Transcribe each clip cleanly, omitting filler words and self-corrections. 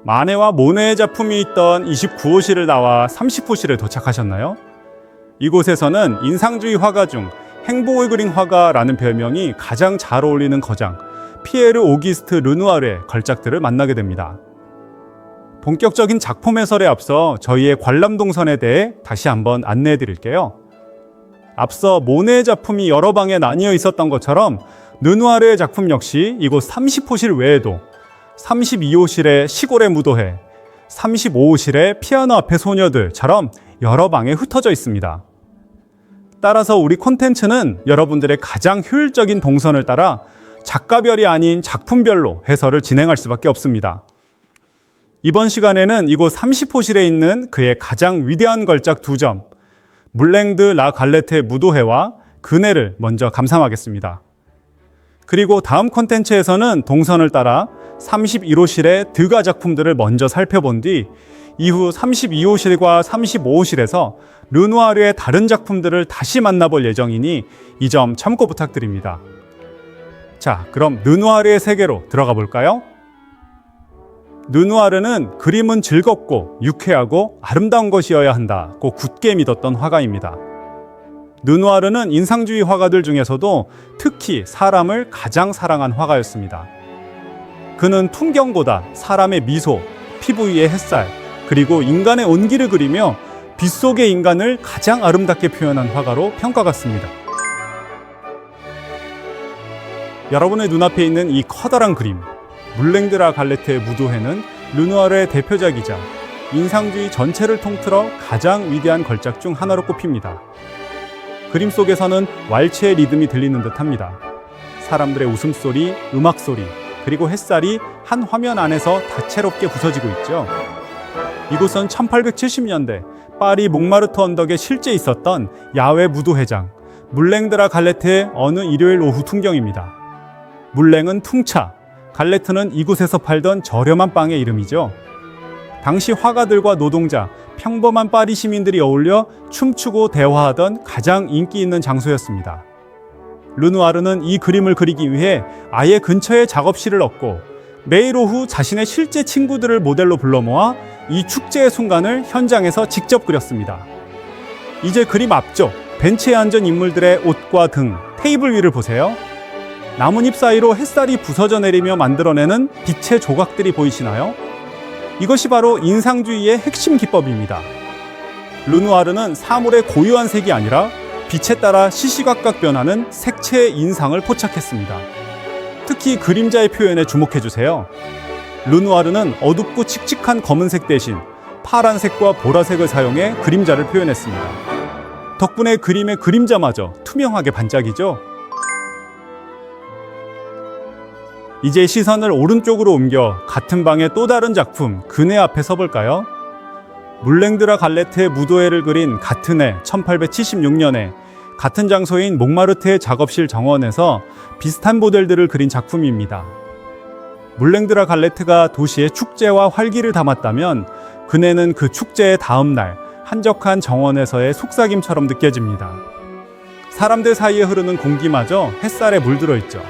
마네와 모네의 작품이 있던 29호실을 나와 30호실에 도착하셨나요? 이곳에서는 인상주의 화가 중 행복을 그린 화가라는 별명이 가장 잘 어울리는 거장 피에르 오기스트 르누아르의 걸작들을 만나게 됩니다. 본격적인 작품 해설에 앞서 저희의 관람 동선에 대해 다시 한번 안내해 드릴게요. 앞서 모네의 작품이 여러 방에 나뉘어 있었던 것처럼 르누아르의 작품 역시 이곳 30호실 외에도 32호실의 시골의 무도회, 35호실의 피아노 앞의 소녀들처럼 여러 방에 흩어져 있습니다. 따라서 우리 콘텐츠는 여러분들의 가장 효율적인 동선을 따라 작가별이 아닌 작품별로 해설을 진행할 수밖에 없습니다. 이번 시간에는 이곳 30호실에 있는 그의 가장 위대한 걸작 2점, 물랭드 라 갈레트의 무도회와 그네를 먼저 감상하겠습니다. 그리고 다음 콘텐츠에서는 동선을 따라 31호실의 드가 작품들을 먼저 살펴본 뒤 이후 32호실과 35호실에서 르누아르의 다른 작품들을 다시 만나볼 예정이니 이 점 참고 부탁드립니다. 자, 그럼 르누아르의 세계로 들어가 볼까요? 르누아르는 그림은 즐겁고 유쾌하고 아름다운 것이어야 한다고 굳게 믿었던 화가입니다. 르누아르는 인상주의 화가들 중에서도 특히 사람을 가장 사랑한 화가였습니다. 그는 풍경보다 사람의 미소, 피부 위의 햇살, 그리고 인간의 온기를 그리며 빛 속의 인간을 가장 아름답게 표현한 화가로 평가받습니다. 여러분의 눈앞에 있는 이 커다란 그림, 물랭드 라 갈레트의 무도회는 르누아르의 대표작이자 인상주의 전체를 통틀어 가장 위대한 걸작 중 하나로 꼽힙니다. 그림 속에서는 왈츠의 리듬이 들리는 듯합니다. 사람들의 웃음소리, 음악소리, 그리고 햇살이 한 화면 안에서 다채롭게 부서지고 있죠. 이곳은 1870년대 파리 몽마르트 언덕에 실제 있었던 야외 무도회장 물랭드 라 갈레트의 어느 일요일 오후 풍경입니다. 물랭은 퉁차, 갈레트는 이곳에서 팔던 저렴한 빵의 이름이죠. 당시 화가들과 노동자, 평범한 파리 시민들이 어울려 춤추고 대화하던 가장 인기 있는 장소였습니다. 르누아르는 이 그림을 그리기 위해 아예 근처에 작업실을 얻고 매일 오후 자신의 실제 친구들을 모델로 불러 모아 이 축제의 순간을 현장에서 직접 그렸습니다. 이제 그림 앞쪽 벤치에 앉은 인물들의 옷과 등, 테이블 위를 보세요. 나뭇잎 사이로 햇살이 부서져 내리며 만들어내는 빛의 조각들이 보이시나요? 이것이 바로 인상주의의 핵심 기법입니다. 르누아르는 사물의 고유한 색이 아니라 빛에 따라 시시각각 변하는 색채의 인상을 포착했습니다. 특히 그림자의 표현에 주목해주세요. 르누아르는 어둡고 칙칙한 검은색 대신 파란색과 보라색을 사용해 그림자를 표현했습니다. 덕분에 그림의 그림자마저 투명하게 반짝이죠. 이제 시선을 오른쪽으로 옮겨 같은 방의 또 다른 작품 그네 앞에 서볼까요? 물랭드 라 갈레트의 무도회를 그린 같은 해 1876년에 같은 장소인 몽마르트의 작업실 정원에서 비슷한 모델들을 그린 작품입니다. 물랭드 라 갈레트가 도시의 축제와 활기를 담았다면 그네는 그 축제의 다음 날 한적한 정원에서의 속삭임처럼 느껴집니다. 사람들 사이에 흐르는 공기마저 햇살에 물들어 있죠.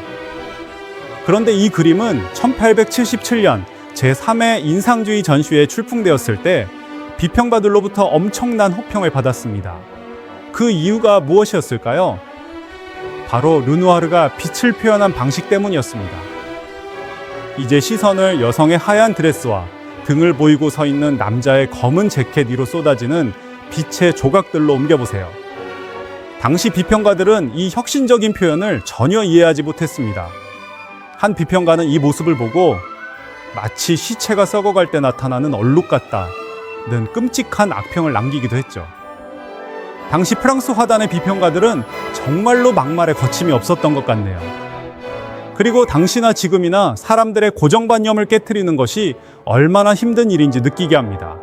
그런데 이 그림은 1877년 제3회 인상주의 전시회에 출품되었을 때 비평가들로부터 엄청난 호평을 받았습니다. 그 이유가 무엇이었을까요? 바로 르누아르가 빛을 표현한 방식 때문이었습니다. 이제 시선을 여성의 하얀 드레스와 등을 보이고 서 있는 남자의 검은 재킷 위로 쏟아지는 빛의 조각들로 옮겨보세요. 당시 비평가들은 이 혁신적인 표현을 전혀 이해하지 못했습니다. 한 비평가는 이 모습을 보고 마치 시체가 썩어갈 때 나타나는 얼룩 같다는 끔찍한 악평을 남기기도 했죠. 당시 프랑스 화단의 비평가들은 정말로 막말에 거침이 없었던 것 같네요. 그리고 당시나 지금이나 사람들의 고정관념을 깨트리는 것이 얼마나 힘든 일인지 느끼게 합니다.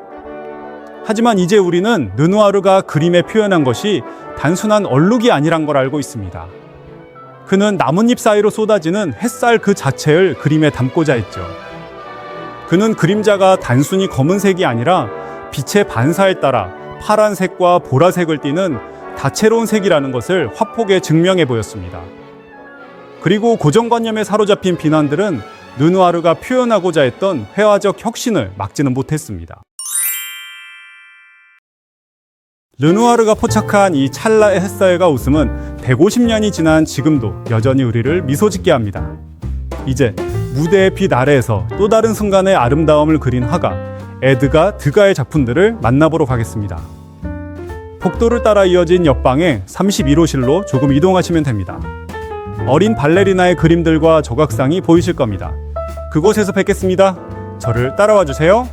하지만 이제 우리는 르누아르가 그림에 표현한 것이 단순한 얼룩이 아니란 걸 알고 있습니다. 그는 나뭇잎 사이로 쏟아지는 햇살 그 자체를 그림에 담고자 했죠. 그는 그림자가 단순히 검은색이 아니라 빛의 반사에 따라 파란색과 보라색을 띠는 다채로운 색이라는 것을 화폭에 증명해 보였습니다. 그리고 고정관념에 사로잡힌 비난들은 르누아르가 표현하고자 했던 회화적 혁신을 막지는 못했습니다. 르누아르가 포착한 이 찰나의 햇살과 웃음은 150년이 지난 지금도 여전히 우리를 미소짓게 합니다. 이제 무대의 빛 아래에서 또 다른 순간의 아름다움을 그린 화가 에드가 드가의 작품들을 만나보러 가겠습니다. 복도를 따라 이어진 옆방에 31호실로 조금 이동하시면 됩니다. 어린 발레리나의 그림들과 조각상이 보이실 겁니다. 그곳에서 뵙겠습니다. 저를 따라와 주세요.